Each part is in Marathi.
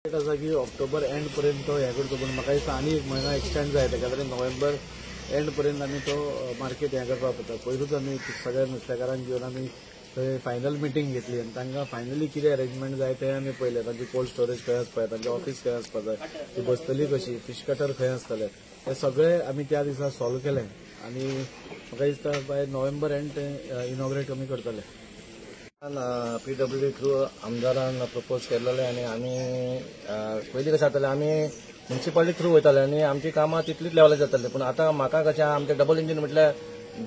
असा की ऑक्टोबर एंड पर्यंत हे करतो, पण म्हाका दिसता आनी एक म्हयनो एक्सटेंड जाय, तेका लागून नोव्हेंबर एंड पर्यंत आमी तो मार्केट हे करपाक पडटा. पयलूच आमी सगळ्या नुस्तेकारांक घेवन आमी थंय फायनल मिटींग घेतली आनी तांकां फायनली कितें अरेंजमेंट जाय तें आमी पळयलें. तांची कोल्ड स्टोरेज खंय आसपाक जाय, तांचें ऑफिस खंय आसपाक जाय, ती बसतली कशी, फिश कटर खंय आसतले, हे सगळें आमी त्या दिसा सॉल्व केलें आनी म्हाका दिसता बाय नोव्हेंबर एंड तें इनॉग्रेट आमी करतले. PWD थ्रू आमदारान प्रपोज केल्लें आनी आमी पयलीं कशें जातालें, आमी म्युनिसिपालिटी थ्रू वयताले आनी आमची कामां तितलीच लेवलार जाताली. पूण आतां म्हाका कशें आमचें डबल इंजीन म्हटल्यार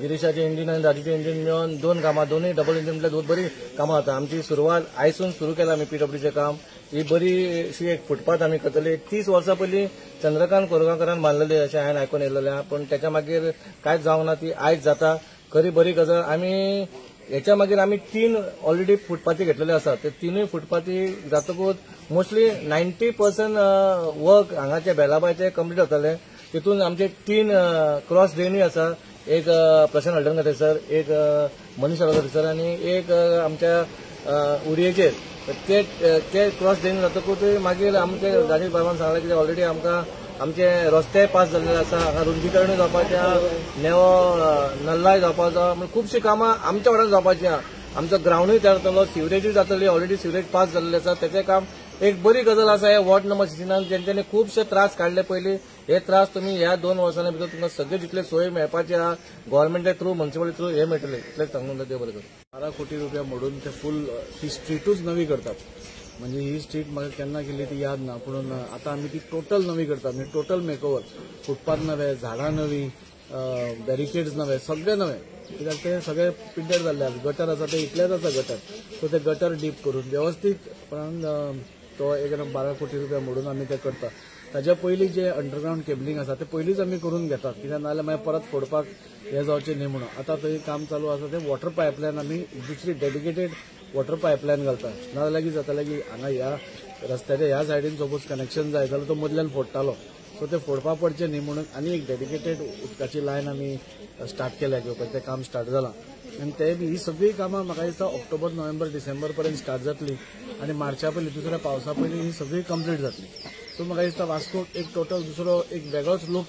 गिरीशाचें इंजीन आनी राजूचें इंजीन मेळोन दोन कामां, दोनूय डबल इंजीन म्हटल्यार दोन बरी कामां जाता. आमची सुरवात आयसून सुरू केला आमी PWDचें काम. ही बरीशी एक फुटपाथ आमी करतली. 30 वर्सां पयलीं चंद्रकांत कोरगांवकारान बांदलेली अशें हांवें आयकून येयलेलें, पूण तेच्या मागीर कांयच जावंक ना. ती आयज जाता, खरी बरी गजाल. आमी हेच्या मागीर आमी 3 ऑलरेडी फुटपाथी घेतलेले आसात. ते तिनूय फुटपाथी जातकूच मोस्टली 90% वर्क हांगाचे बेलाबायचे कंप्लीट जातले. तितून आमचे 3 क्रॉस ड्रेनूय आसा, एक प्रशांत हळदणकर थंयसर, एक मनीश अगरकर थंयसर आनी एक आमच्या उरयेचेर. ते क्रॉस ड्रेन जातकूच मागीर आमचे राजेश बाबान सांगलें की ऑलरेडी आमकां आमचे रस्ते पास जाल्ले आसा, हांगा रुंदीकरणूय जावपाचें, नेवो नल्लाय जावपाचो, म्हणजे खुबशीं कामां आमच्या वाड्यार जावपाचीं आहा. आमचो ग्रावंडूय तयार जातलो, सिवरेजूय जातली, ऑलरेडी सिवरेज पास जाल्लें आसा. तेचें काम एक बरी गजाल आसा. हे वॉर्ड नंबर 16 जेंच्यांनी खुबशे त्रास काडले पयलीं, हे त्रास तुमी ह्या 2 वर्सांनी भितर तुमकां सगळे जितले सोय मेळपाचे आहा गव्हर्मेंटा थ्रू, म्युनिसिपालिटी थ्रू हे मेळटले. इतलेंच सांगून देव बरें करूं. 12 कोटी रुपया मोडून ते फूल ती स्ट्रीटूच नवी करतात. म्हणजे ही स्ट्रीट म्हाका केन्ना केल्ली ती याद ना, पूण आतां आमी ती टोटल नवी करतात. म्हणजे टोटल मेकओव्हर, फुटपाथ नवे, झाडां नवी, बॅरिकेड्स नवे, सगळे नवे. कित्याक ते सगळे पिड्ड्यार जाल्ले आसा. गटर आसा ते इतलेच आसा गटर, सो ते गटर डीप करून व्यवस्थीतपणान तो 12 कोटी रुपया मोडून आमी ते करतात. ताच्या पयलीं जे अंडरग्रावंड केबलिंग आसा ते पयलींच आमी करून घेतात, कित्याक नाजाल्यार मागीर परत फोडपाक हे जावचें न्ही म्हणून. आतां थंय काम चालू आसा ते वॉटर पायपलायन आमी दुसरी डेडिकेटेड वॉटर पायपलायन घालतात. नाजाल्यार कितें जातालें की हांगा ह्या रस्त्याच्या ह्या सायडीन सपोज कनेक्शन जाय जाल्यार तो मदल्यान फोडटालो, सो ते फोडपाक पडचें न्ही म्हणून आनी एक डेडिकेटेड उदकाची लायन आमी स्टार्ट केल्या घेवपाचें. तें काम स्टार्ट जालां आनी ते ही सगळी कामां म्हाका दिसता ऑक्टोबर, नोव्हेंबर, डिसेंबर पर्यंत स्टार्ट जातली आनी मार्चा पयलीं दुसऱ्या पावसा पयलीं ही सगळी कंप्लीट जातली. सो म्हाका दिसता वास्कोक एक टोटल दुसरो एक वेगळोच लूक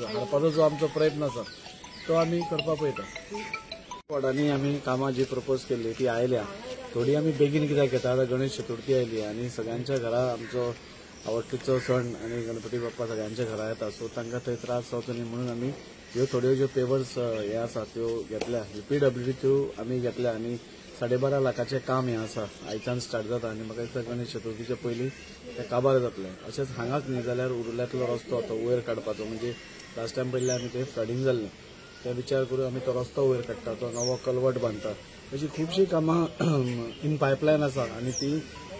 हाडपाचो जो आमचो प्रयत्न आसा तो आमी करपाक पळयता. वॉर्डांनी आमी कामां जी प्रपोज केल्ली ती आयल्या. थोडी आमी बेगीन कित्याक घेता, आतां गणेश चतुर्थी आयली आनी सगळ्यांच्या घरा आमचो आवडटीचो सण आनी गणपती बाप्पा सगळ्यांच्या घरा येता, सो तांकां थंय त्रास जावचो न्ही म्हणून आमी ह्यो थोड्यो ज्यो पेवर्स हे आसा त्यो घेतल्या. PWD थ्रू आमी घेतल्या आनी 12.5 लाखाचें काम हें आसा, आयच्यान स्टार्ट जाता आनी म्हाका दिसता गणेश चतुर्थीचे पयलीं तें काबार जातलें. अशेंच हांगाच न्ही जाल्यार उर्ल्यांतलो रस्तो तो वयर काडपाचो, म्हणजे लास्ट टायम पयलीं आमी थंय फ्लडिंग जाल्लें, ते विचार करून आमी तो रस्तो वयर काडटा, तो नवो कल्वट बांदता. अशी खुबशीं कामां इन पायपलायन आसा आनी ती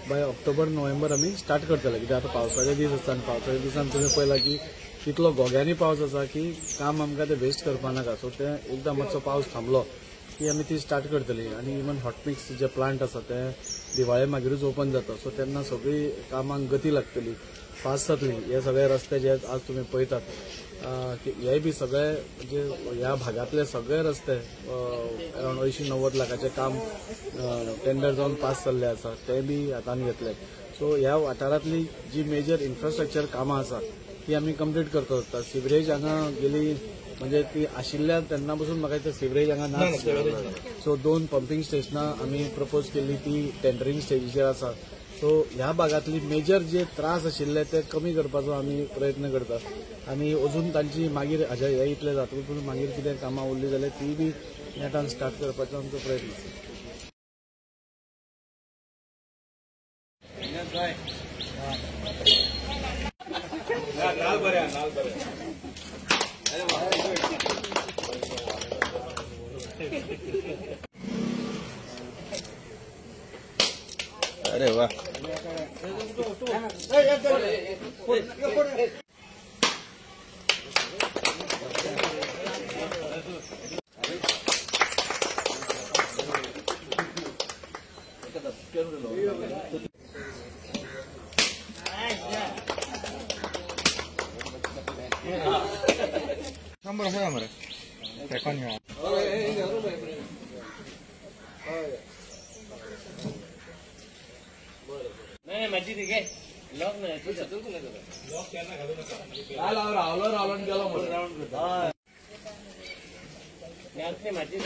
बाय ऑक्टोबर, नोव्हेंबर आमी स्टार्ट करतले. कित्याक आतां पावसाचे दीस आसता आनी पावसाच्या दिसान तुमी पळयलां की तितलो गोग्यांनी पावस आसा की काम आमकां ते वेस्ट करपा नाका. सो ते एकदां मातसो पावस थांबलो की आमी ती स्टार्ट करतली. आनी इवन हॉट मिक्स जे प्लांट आसा ते दिवाळे मागीरूच ओपन जाता, सो तेन्ना सगळी कामांक गती लागतली, फास्ट जातली. हे सगळे रस्ते जे आज तुमी पळयतात हे बी सगळे म्हणजे ह्या भागातले सगळे रस्ते अरावंड 80-90 लाखाचे काम टेंडर जावन पास जाल्ले आसा, ते बी हातान घेतले. सो ह्या वाठारांतली जी मेजर इन्फ्रास्ट्रक्चर कामां आसा ती आमी कंप्लीट करता. सिवरेज हांगा गेली म्हणजे ती आशिल्ल्या तेन्ना पसून म्हाका दिसता सिवरेज हांगा ना. सो 2 पंपिंग स्टेशनां आमी प्रपोज केल्ली ती टेंडरिंग स्टेजीचेर आसा. सो ह्या भागातली मेजर जे त्रास आशिल्ले ते कमी करपाचो आमी प्रयत्न करतात आनी अजून तांची मागीर हे इतले जातकूच मागीर कितें कामां उरली जाल्यार ती बी नेटान स्टार्ट करपाचो आमचो प्रयत्न आसा. अरे वाह, नहीं मस्जिद है रावलो गेलो माती